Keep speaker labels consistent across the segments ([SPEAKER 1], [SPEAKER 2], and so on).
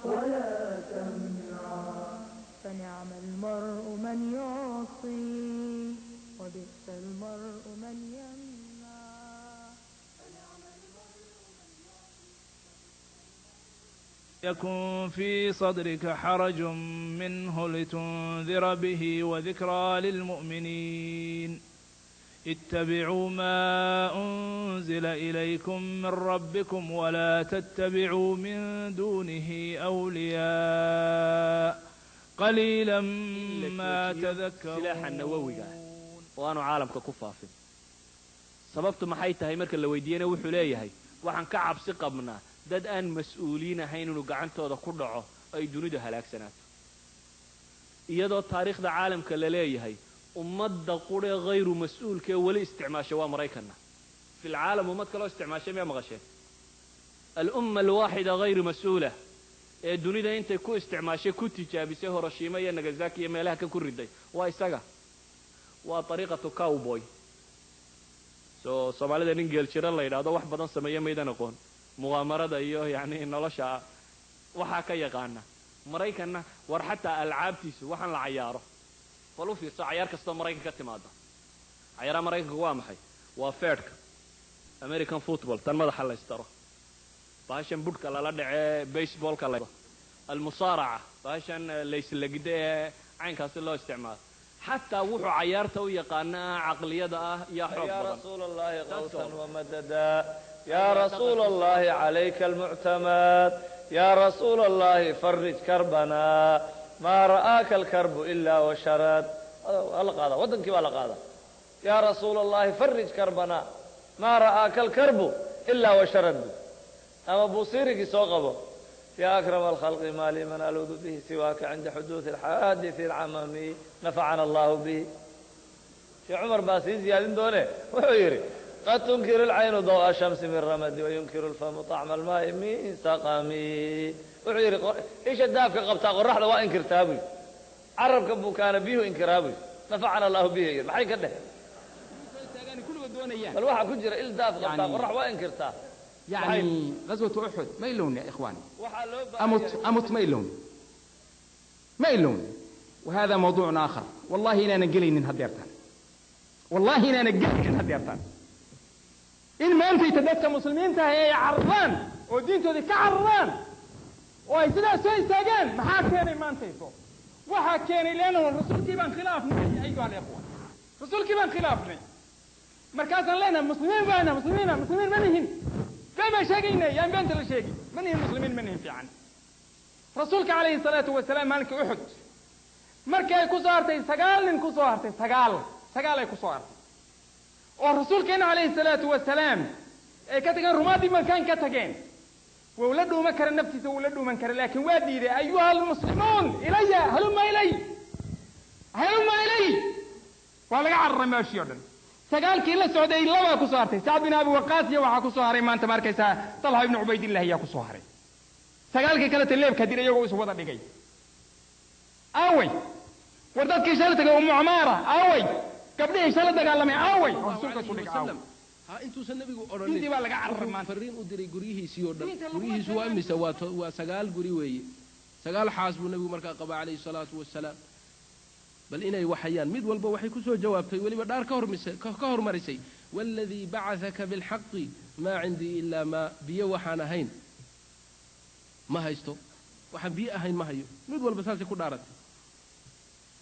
[SPEAKER 1] ولا تمنعا فنعم المرء من يعصي وبئس المرء من يمنع.
[SPEAKER 2] يكن في صدرك حرج منه لتنذر به وذكرى للمؤمنين. اتبعوا ما أنزل إليكم من ربكم ولا تتبعوا من دونه أولياء قليلا ما تذكرون.
[SPEAKER 3] سلاح النووي وأنا عالمك كفافي sababtu maxay tahay marka la weydiiyana wuxuu leeyahay waxaan ka cabsi qabnaa dad aan mas'uuliin ahayn inuu gacantooda ku dhaco ay dunidu halaagsanaato iyadoo taariikhda caalamka la leeyahay ummadda qure غayru mas'uulka wali isticmaasho waa Mareykanna في العالم ummad kale isticmaashay ma maqasheen al-umma al-wahida غayru mas'uula ee dunida intay ku isticmaashay ku tijaabisay Hiroshima iyo Nagasaki iyo meelaha ka ku riday waa isaga waa طريقة cowboy Soomaalida nin geel jira la yiraahdo wax badan sameeyo meedan aqoon muqaamarada iyo yaani nolosha waxa ka yaqaana Mareykanna war xataa alcaabtiisu waxaan la ciyaaro falu fi ciyaar kasta Mareykan ka timaada ciyaaraha Mareykanka waa maxay waa feerka American football tan madaxa la istaro baashan budka la dhacay baseballka la المصارعة baashan leyslegide caynkaas loo isticmaalo حتى وحو عيارته ويقانا عقلية يا حب
[SPEAKER 4] يا رسول الله غوثا ومددا يا رسول الله عليك المعتمد يا رسول الله فرج كربنا ما رآك الكرب إلا وشرد هذا ودنك هذا يا رسول الله فرج كربنا ما رآك الكرب إلا وشرد أما بصيرك سوقبه يا أكرم الخلق ما لي من ألوذ به سواك عند حدوث الحادث العممي نفعنا الله به في عمر باسي زياد دونه وحيري قد تنكر العين ضوء الشمس من رمد وينكر الفم طعم الماء من سقمي وحيري إيش الدافك قبطاق الرحلة وإنكر تابي عرب كبو كان به إنكرابي نفعنا الله به ما حي كده الواحد كجر إل دافك قبطاق الرحلة وإنكر تابي
[SPEAKER 5] يعني غزوة أحد ما يلون يا إخواني أمت ما يلون وهذا موضوع آخر والله إنا نقلين إن هديرتان والله إنا نقلين إن هديرتان إن ما أنت يتدفت مسلمين تهي عرضان ودين تهي كعرضان وإذا سوي ساقان محاكيني ما أنت يتو وحاكيني لأنه الرسول كيبان خلافني أيها الإخوان الرسول كيبان خلافني مركزا لنا مسلمين بانا مسلمين منهن كما شاقينا يا بنت الشاقي من هي المسلمين من هي في عن رسولك عليه الصلاة والسلام مالك أحد مركا كسارتي سقال كسارتي سقال كسارتي والرسول كان عليه الصلاة والسلام كتجن رمادي من كان كتجن وولده مكر النفس وولده منكر لكن وادي أيها المسلمون إلي هلما إلي ولا عرّ ما شيئا سقال كلا السعودية لما كسارتي سعد بن أبي وقاص يوحى كساري ما أنت ماركيسا طلحة بن عبيد الله يا كساري سقال كلا الليل كدير يجوز وضع دقي أوي وردت كيشالتك أم عمارة أوي قبل إيشالتك قال لي أوي رسولك صدق أوي
[SPEAKER 6] ها أنتوا سنبي قررنا فرين أدري قريه سيورنا قريه سواء مسوات وسقال قريوي سقال حاسب النبي مركا قبا عليه الصلاة والسلام بل إني وحيان مد والبا وحي كسو جوابتي ولي بدار كهر مرسي والذي بعثك بالحق ما عندي إلا ما بي وحانا هين ما هيستو وحن بي أهين ما هيو مد والبا ساسي كدارت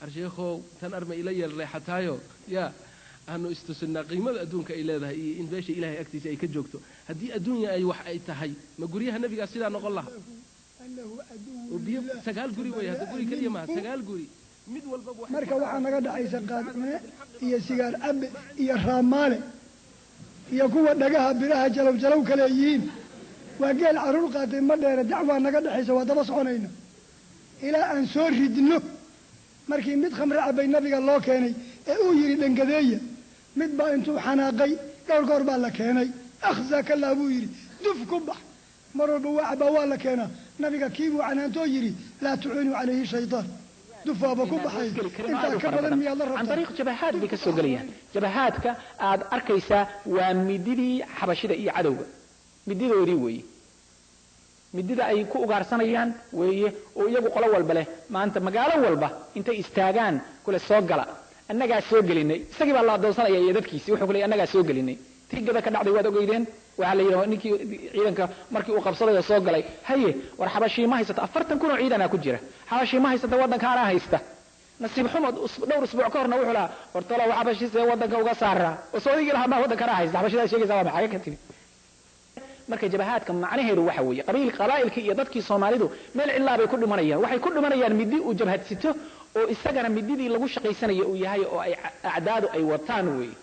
[SPEAKER 6] أرشيخو تنرمي إلي الريحتايو يا أنه استسنا قيمة أدونك إلى ذا إن باشي إلهي أكتس أي كجوكتو هدي الدنيا أي وح أي تهي ما قريها النبي قاسيلا نقول الله وبي سقال قري ويا هذا قري كلمة سقال قري
[SPEAKER 7] marka waxaa naga dhacaysa qaadme iyo sigaar abe iyo raamaale iyo kuwa dhagaha biraha jalow kale yihiin waa geel caruur qaatay ma dheera dacwaa naga dhaxaysa waa daba soconayna ilaa aan soo ridno markii mid khamre cabay nabiga loo keenay ee uu yiri dhangadeeya mid baa intuu xanaaqay dhowr goor baa la keenay akhzaka Allah buu yiri duf ku bax mar walba waa la keenaa nabiga kiibuu canaantoo yiri laa tu'inu alayhi shaytaan
[SPEAKER 8] عن طريق جبهات بكسو قليا جبهاتك عاد أركيسا ومددي حبشدة إي عدوة مددي وريوي midida ay ku ugaarsanayaan weeye oo iyagu qolo walba leh maanta magaalo walba intay istaagaan kule soo gala annagaa soo gelinay isagii baa la adoonsanaya iyo dadkiisii wuxuu ku leeyahay annagaa soo gelinay tigada ka dhacday waad ogeydeen waxaa la yidhaha ninkii ciidanka markii uu qabsadayo soo galay haye war xabashii ma haysata 40 kun oo ciidanaa ku jira xabashii ma haysata waddankaanaa haysta nasiib xumo dhowr usbuuc ka horna wuxuu lahaa hortalo xabashii see waddanka uga saaraa oo soodigii lahaa maa waddankanaa haysta xabashidaa sheegaysaa waa maxaa ka timi marka jabahaadka macnaheedu waxa weeye qabaa'ilkii iyo dadkii Soomaalidu meel cilaa bay ku dhimanayaan waxay ku dhimanayaan midi uu jabhadsito oo isagana mididii lagu shaqaysanayo uu yahay oo ay acdaadu ay wataan weeye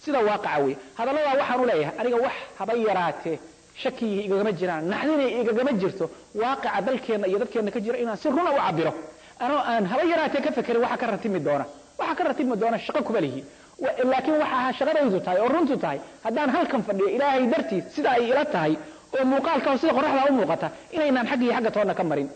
[SPEAKER 8] sida waaqaca weeye hadallada waxaan u leeyahay aniga wax haba yaraatee shaki igagama jiraan naxdina igagama jirto waaqaca dalkeena iyo dadkeena ka jira inaan si run ah u cabiro anoo aan haba yaraatee ka fakirin waxa ka ratimi doona shaqo ku balihi laakiin waxa shaqadaydu tahay oo runtu tahay haddaan halkan fadhiyo ilaahay dartiis sida ay ila tahay oo muuqaalka sida qoraxda u muuqata inaynaan xag iyo xagga toona ka marin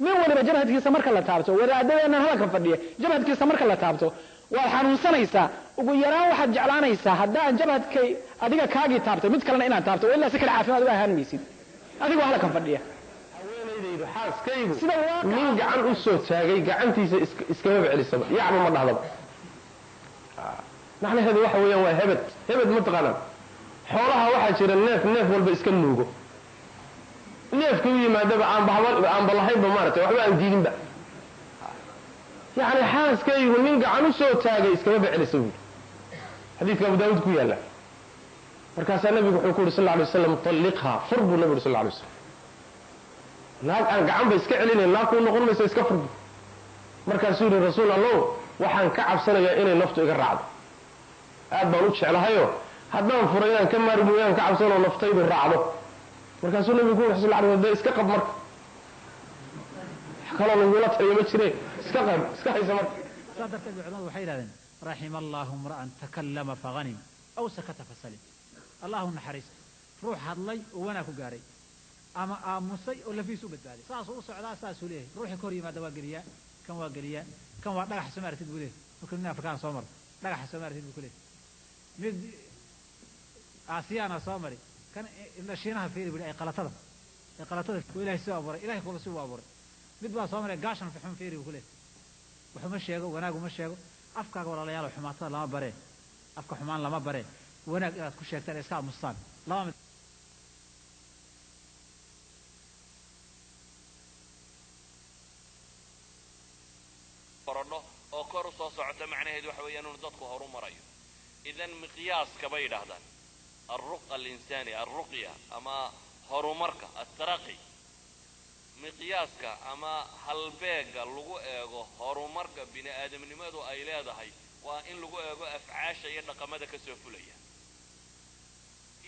[SPEAKER 8] min waliba jabhadkiisa marka la taabto wadaadadeenna halkan fadhiya jabhadkiisa marka la taabto waad xanuunsanaysaa ugu yaraan waxaad jeclaanaysaa haddaan jabhadkay adiga kaagii taabtay mid kalena inaan taabto ilaa si kale caafimaad uga ahaan maysid adigoo halkan fadhiya
[SPEAKER 9] haweenaydaydu xaaskaygu nin gacan u soo taagay gacantiisa iskama celisaba yacba ma dhahdaba macnaheedu waxa weeyaan waa hebed ma taqaanaan xoolaha waxaa jira neef walba iska nuugo neefka u yimaadaba aanba lahaynba maaragtay waxba aan diidinba yani xaaskaygu nin gacan u soo taagay iskama becelisa buuri xadiidka abu daawuud ku yaalla markaasaa nabigu wuxuu ku yuri sal lla alay wasalam talliqhaa fur buu nabi yuri sal lla alay wasalam naag aan gacanba iska celinayn naag kuu noqon mayso iska furbu markaasuu yidhi rasuul allow waxaan ka cabsanayaa inay naftu iga raacdo aad baan u jeclahayo haddaan furay inaan ka maari mooyaan ka cabsanoo naftaydu raacdo markaasuu nabigu ku yuri sal lla alay wasalam iska qab marka kaloo lagula taliyo ma jire iska qab iska haysa marka
[SPEAKER 10] saa darteed culimadu waxay yidhahdeen raxima allahu imra'an takallama faghanim aw sakata fasalim allahu naxariista ruux hadlay oo wanaag ku gaaray ama aamusay oo lafiis u badbaaday saasuu u socdaa saasuu leeyahay ruuxii ka hor yimaada waa geliyaa kan waa dhagaxa soo maartid buu leeyahay marka nin afrikaan soo maro dhagaxa soo maartid buu ku leeyahay mid aasiyaana soo mari kan shiinaha fiiri buu ay qalatada ilaahay soo abuuray ilaahay kula soo abuuray mid baa soo maray gaashan fixun fiiri buu ku leeyahay wuxuu ma sheego wanaag uma sheego afkaaga walaalayaal xumaatada lama bare afka xumaan lama bare wanaag inaad ku sheegtaan iska aamustaan lama
[SPEAKER 3] oo kor u soo socota macnaheedu waxa weeyaan inuu dadku horu marayo idan miqyaaska bay yidhaahdaan alruqa alinsaani alruqya ama horumarka altaraqi miqyaaska ama halbeega lagu eego horumarka bini aadamnimadu ay leedahay waa in lagu eego afcaasha iyo dhaqamada ka soo fulaya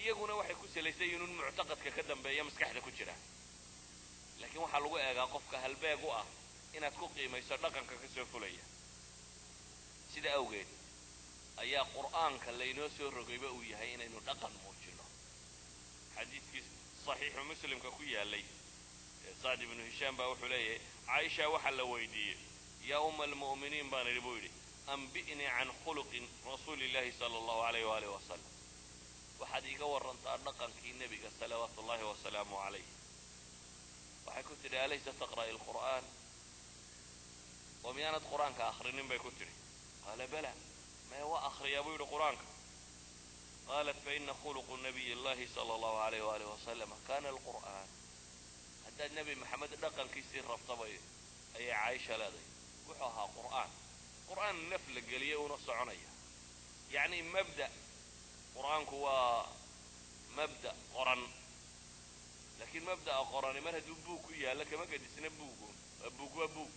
[SPEAKER 3] iyaguna waxay ku salaysan yihiin in muctaqadka ka dambeeya maskaxda ku jira laakiin waxaa lagu eegaa qofka halbeeg u ah inaad ku qiimayso dhaqanka ka soo fulaya sida awgeed ayaa qur'aanka laynoo soo rogayba uu yahay inaynu dhaqan muujino xadiidkii saxiixu muslimka ku yaalay sacd ibnu hishaam baa wuxuu leeyahay caaisha waxaa la weydiiyey yaa umma almu'miniin baan idhi buu yidhi anbi'nii can khuluqin rasuuli illaahi sala allahu alayh waalihi wasalam waxaad iiga warantaa dhaqankii nebiga salawaatu ullahi wasalaamu calayh waxay ku tidhi alaysa taqra'i alqur'aan oo miyaanad qur-aanka akhrinin bay ku tidhi qaala bala mee waa akhriyaa buu yidhi qur-aanka qaalat faina khuluqu nabiy illahi sala allahu alayh waalihi wasalam kana alqur'aan haddaad nebi maxamed dhaqankiisii rabtabay ayay caaisha leedahay wuxuu ahaa qur'aan naf la geliyay una soconaya yacni mabda qur'aanku waa mabda qoran laakiin mabda'a qorani mar hadduu buug ku yaalla kama gadisna buugu waa buug